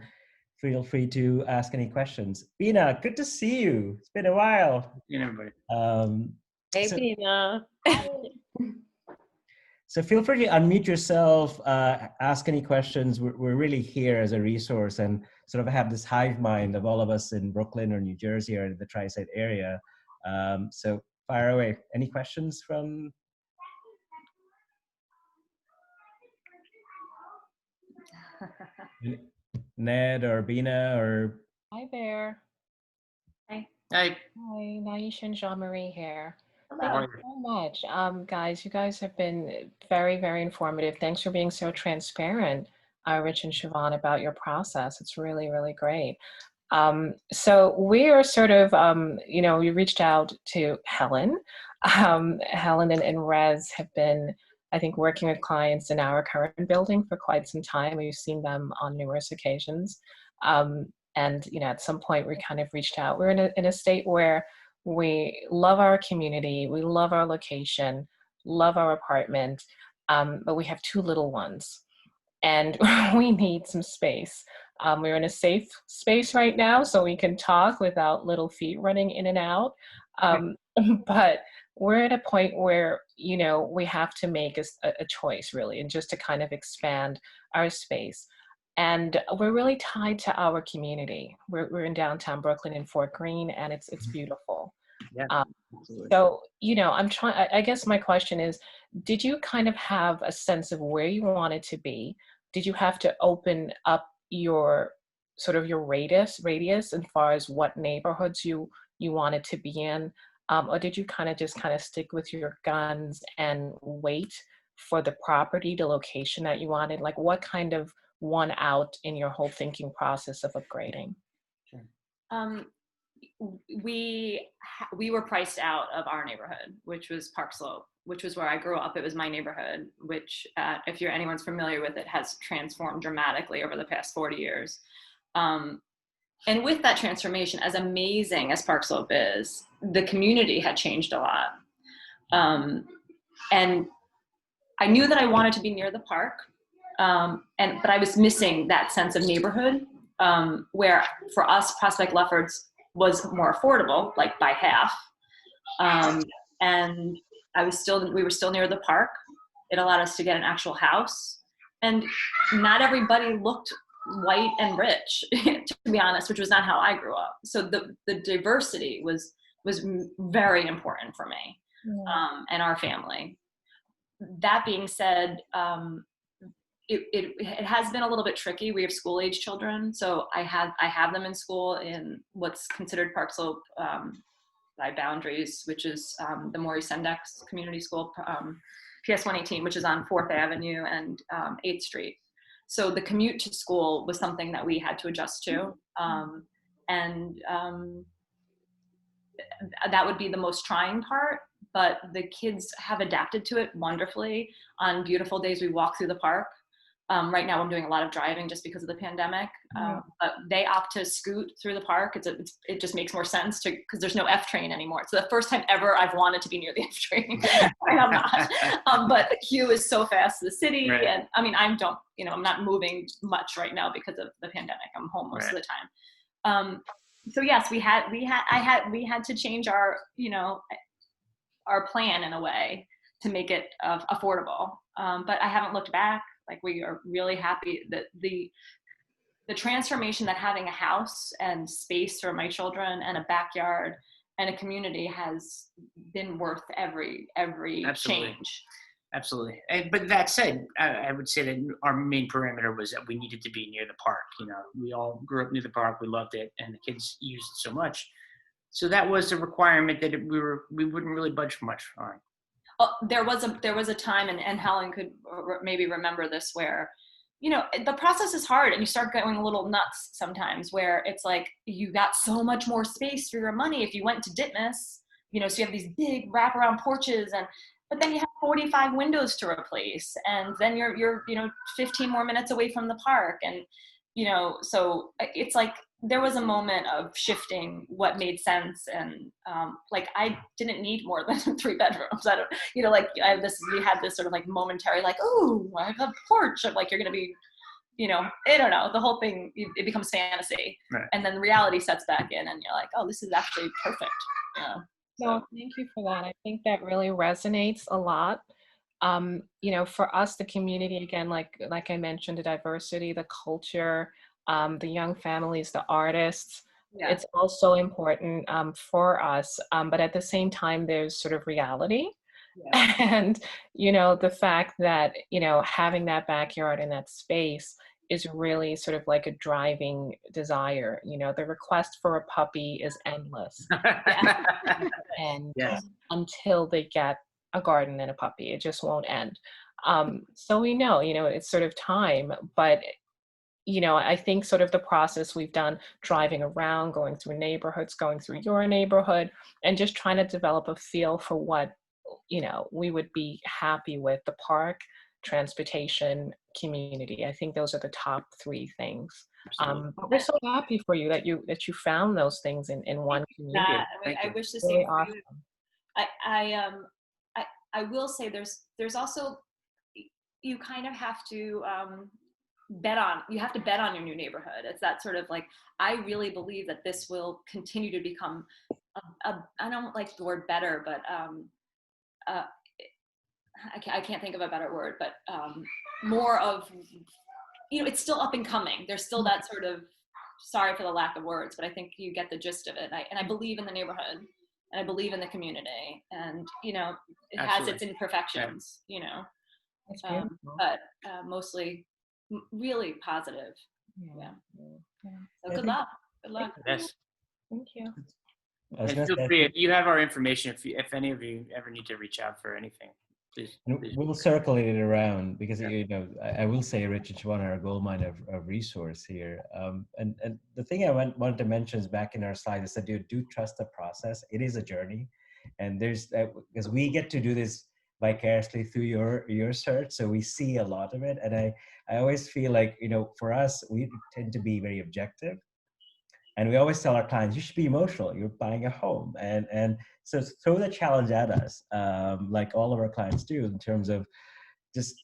feel free to ask any questions. Bina, good to see you. It's been a while. everybody. Hey, Bina. So feel free to unmute yourself, ask any questions. We're really here as a resource and sort of have this hive mind of all of us in Brooklyn or New Jersey or in the Tri-State area. So fire away. Any questions from? Ned or Bina or? Hi there. Hi. Hey. Hi, Naisha and Jean-Marie here. How are Thank you you? so much. Guys, you guys have been very, very informative. Thanks for being so transparent, Rich and Siobhan, about your process. It's really, really great. So we are sort of, we reached out to Helen. Helen and Rez have been, I think, working with clients in our current building for quite some time. We've seen them on numerous occasions. And, at some point we kind of reached out. We're in a state where we love our community, we love our location, love our apartment, but we have 2 little ones and we need some space. We're in a safe space right now, so we can talk without little feet running in and out. But we're at a point where, we have to make a choice really, and just to kind of expand our space. And we're really tied to our community. We're in downtown Brooklyn in Fort Greene, and it's beautiful. Yeah. So, I guess my question is, did you kind of have a sense of where you wanted to be? Did you have to open up your radius as far as what neighborhoods you wanted to be in? Or did you kind of stick with your guns and wait for the property, the location that you wanted? Like, what kind of won out in your whole thinking process of upgrading? Sure. We were priced out of our neighborhood, which was Park Slope, which was where I grew up. It was my neighborhood, which if anyone's familiar with it, has transformed dramatically over the past 40 years. And with that transformation, as amazing as Park Slope is, the community had changed a lot. And I knew that I wanted to be near the park, but I was missing that sense of neighborhood, where for us, Prospect Lefferts was more affordable, like by half. And we were still near the park. It allowed us to get an actual house. And not everybody looked white and rich, to be honest, which was not how I grew up. So the diversity was very important for me, and our family. that being said, it has been a little bit tricky. We have school age children, so I have them in school in what's considered Park Slope by boundaries, which is the Maurice Sendex Community School, PS 118, which is on 4th Avenue and 8th Street. So the commute to school was something that we had to adjust to, and that would be the most trying part. But the kids have adapted to it wonderfully. On beautiful days, we walk through the park. Right now I'm doing a lot of driving just because of the pandemic, but they opt to scoot through the park. It just makes more sense because there's no F train anymore. It's the first time ever I've wanted to be near the F train. I'm not, but Hugh is so fast to the city. Right. And I mean, I'm not moving much right now because of the pandemic. I'm home most of the time. So yes, we had to change our plan in a way to make it affordable. But I haven't looked back. Like, we are really happy that the transformation that having a house and space for my children and a backyard and a community has been worth every Absolutely. change. Absolutely. But that said, I would say that our main parameter was that we needed to be near the park. We all grew up near the park. We loved it, and the kids used it so much. So that was a requirement that we wouldn't really budge much on. There was a time, and Helen could maybe remember this, where the process is hard and you start going a little nuts sometimes, where it's like you got so much more space for your money if you went to Ditmas, so you have these big wraparound porches, but then you have 45 windows to replace, and then you're 15 more minutes away from the park, and so it's like there was a moment of shifting what made sense, and like I didn't need more than 3 bedrooms. I don't, we had this sort of like momentary, like, oh, I have a porch. Like, you're gonna be, I don't know, the whole thing, it becomes fantasy, right. And then reality sets back in, and you're like, oh, this is actually perfect. No, thank you for that. I think that really resonates a lot. For us, the community, again, like I mentioned, the diversity, the culture, the young families, the artists, it's also important for us. But at the same time, there's sort of reality. Yeah. And, the fact that, having that backyard and that space is really sort of like a driving desire. The request for a puppy is endless. And until they get a garden and a puppy, it just won't end. So we know, it's sort of time, but I think sort of the process we've done, driving around, going through neighborhoods, going through your neighborhood, and just trying to develop a feel for what, we would be happy with: the park, transportation, community. I think those are the top 3 things. We're so happy for you that you found those things in one community. I wish the same for you. I will say there's also, you kind of have to bet on your new neighborhood. It's that sort of like, I really believe that this will continue to become I don't like the word better, but I can't think of a better word, but more of, it's still up and coming. There's still that sort of, sorry for the lack of words, but I think you get the gist of it. And I believe in the neighborhood, and I believe in the community, and it has its imperfections, but mostly really positive. So good luck. Yes. Thank you. And feel free, you have our information if any of you ever need to reach out for anything. Please. We'll circulate it around, because I will say Rich and Siobhan are a goldmine of resource here. And the thing I wanted to mention is, back in our slide, is that you do trust the process. It is a journey, and there's because we get to do this vicariously through your search, so we see a lot of it. And I always feel like, for us, we tend to be very objective. And we always tell our clients, you should be emotional. You're buying a home. And so throw the challenge at us, like all of our clients do, in terms of just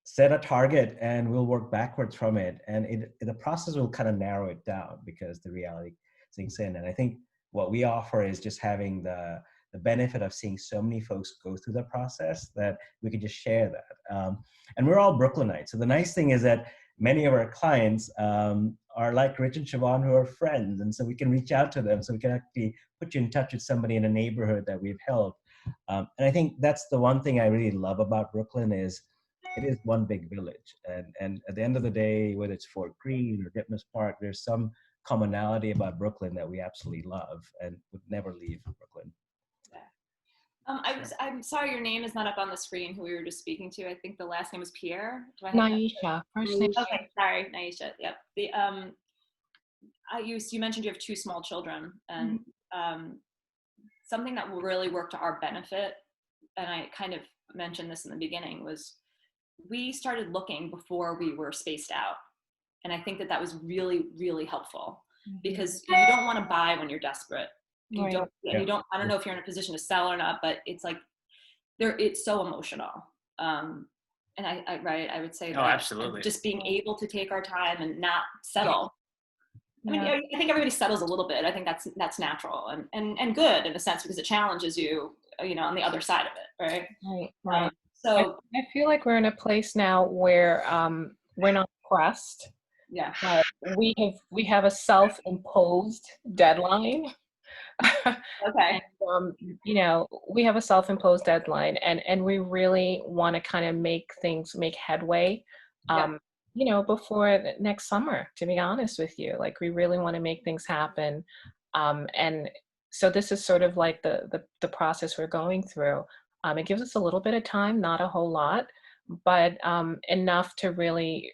set a target and we'll work backwards from it. And the process will kind of narrow it down, because the reality sinks in. And I think what we offer is just having the benefit of seeing so many folks go through the process that we can just share that. And we're all Brooklynites. So the nice thing is that many of our clients are like Rich and Siobhan, who are friends. And so we can reach out to them. So we can actually put you in touch with somebody in a neighborhood that we've helped. And I think that's the one thing I really love about Brooklyn is it is one big village. And at the end of the day, whether it's Fort Greene or Ditmas Park, there's some commonality about Brooklyn that we absolutely love and would never leave Brooklyn. I'm sorry, your name is not up on the screen. Who we were just speaking to? I think the last name was Pierre. Do I have that? Naisha, first name. Okay, sorry, Naisha. Yep. You mentioned you have 2 small children, and something that will really work to our benefit, and I kind of mentioned this in the beginning, was we started looking before we were spaced out, and I think that was really, really helpful because you don't want to buy when you're desperate. You don't. You don't. I don't know if you're in a position to sell or not, but it's like it's so emotional. And I would say that absolutely. just being able to take our time and not settle. I mean, I think everybody settles a little bit. I think that's natural and good in a sense because it challenges you, on the other side of it, right? Right. So I feel like we're in a place now where we're not pressed. Yeah. But we have a self-imposed deadline. Okay. And, we have a self-imposed deadline, and we really want to kind of make headway. Before next summer, to be honest with you, like we really want to make things happen. And so this is sort of like the process we're going through. It gives us a little bit of time, not a whole lot, but enough to really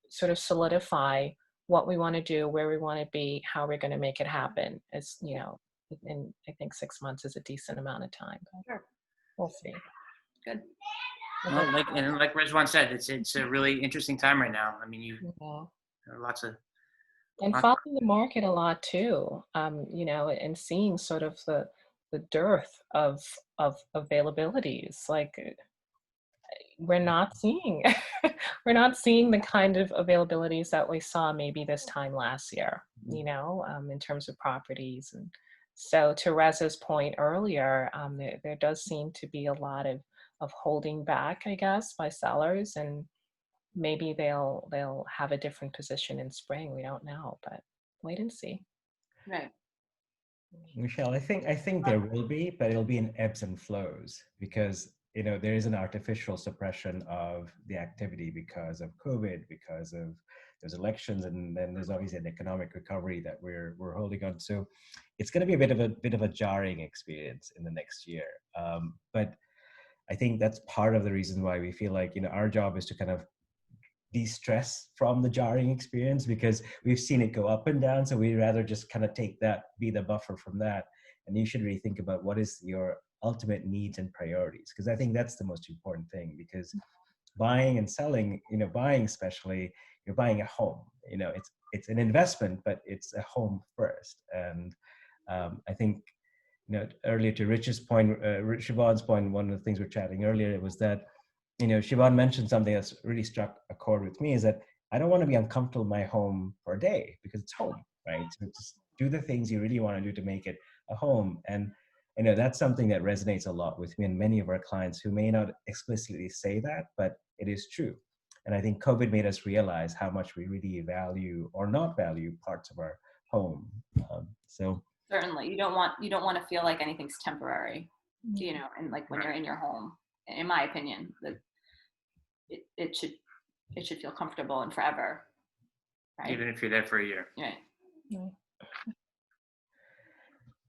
sort of solidify what we want to do, where we want to be, how we're going to make it happen. As and I think 6 months is a decent amount of time. Sure. We'll see. Good. Well, like Rizwan said, it's a really interesting time right now. I mean, there are lots of following the market a lot too. And seeing sort of the dearth of availabilities. Like we're not seeing the kind of availabilities that we saw maybe this time last year. In terms of properties. And so to Reza's point earlier, there does seem to be a lot of holding back, I guess, by sellers, and maybe they'll have a different position in spring. We don't know, but wait and see. Right. Michelle, I think there will be, but it'll be in ebbs and flows because there is an artificial suppression of the activity because of COVID, because of there's elections, and then there's obviously an economic recovery that we're holding on. So it's going to be a bit of a jarring experience in the next year. But I think that's part of the reason why we feel like our job is to kind of de-stress from the jarring experience because we've seen it go up and down. So we'd rather just kind of take that, be the buffer from that. And you should really think about what is your ultimate needs and priorities, because I think that's the most important thing, because buying and selling, buying especially, you're buying a home, it's an investment, but it's a home first. And I think, earlier to Rich's point, Siobhan's point, one of the things we were chatting earlier was that, Siobhan mentioned something that's really struck a chord with me, is that I don't want to be uncomfortable in my home for a day because it's home, right? So just do the things you really want to do to make it a home. And that's something that resonates a lot with me and many of our clients who may not explicitly say that, but it is true. And I think COVID made us realize how much we really value or not value parts of our home. So certainly, you don't want to feel like anything's temporary, and like when you're in your home. In my opinion, that it should feel comfortable and forever, right? Even if you're there for a year. Right. Yeah.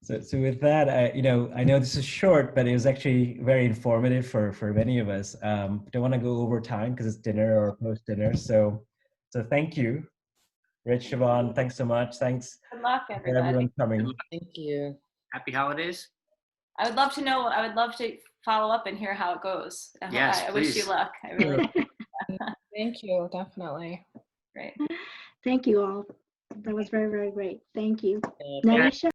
So with that, I know this is short, but it was actually very informative for many of us. Don't want to go over time because it's dinner or post dinner. So thank you, Rich, Siobhan. Thanks so much. Thanks. Good luck, for everybody. everyone coming. Thank you. Happy holidays. I would love to know. I would love to follow up and hear how it goes. Yes, I wish you please. luck. I really. Thank you, definitely. Great. Thank you all. That was very, very great. Thank you. Thank Naisha?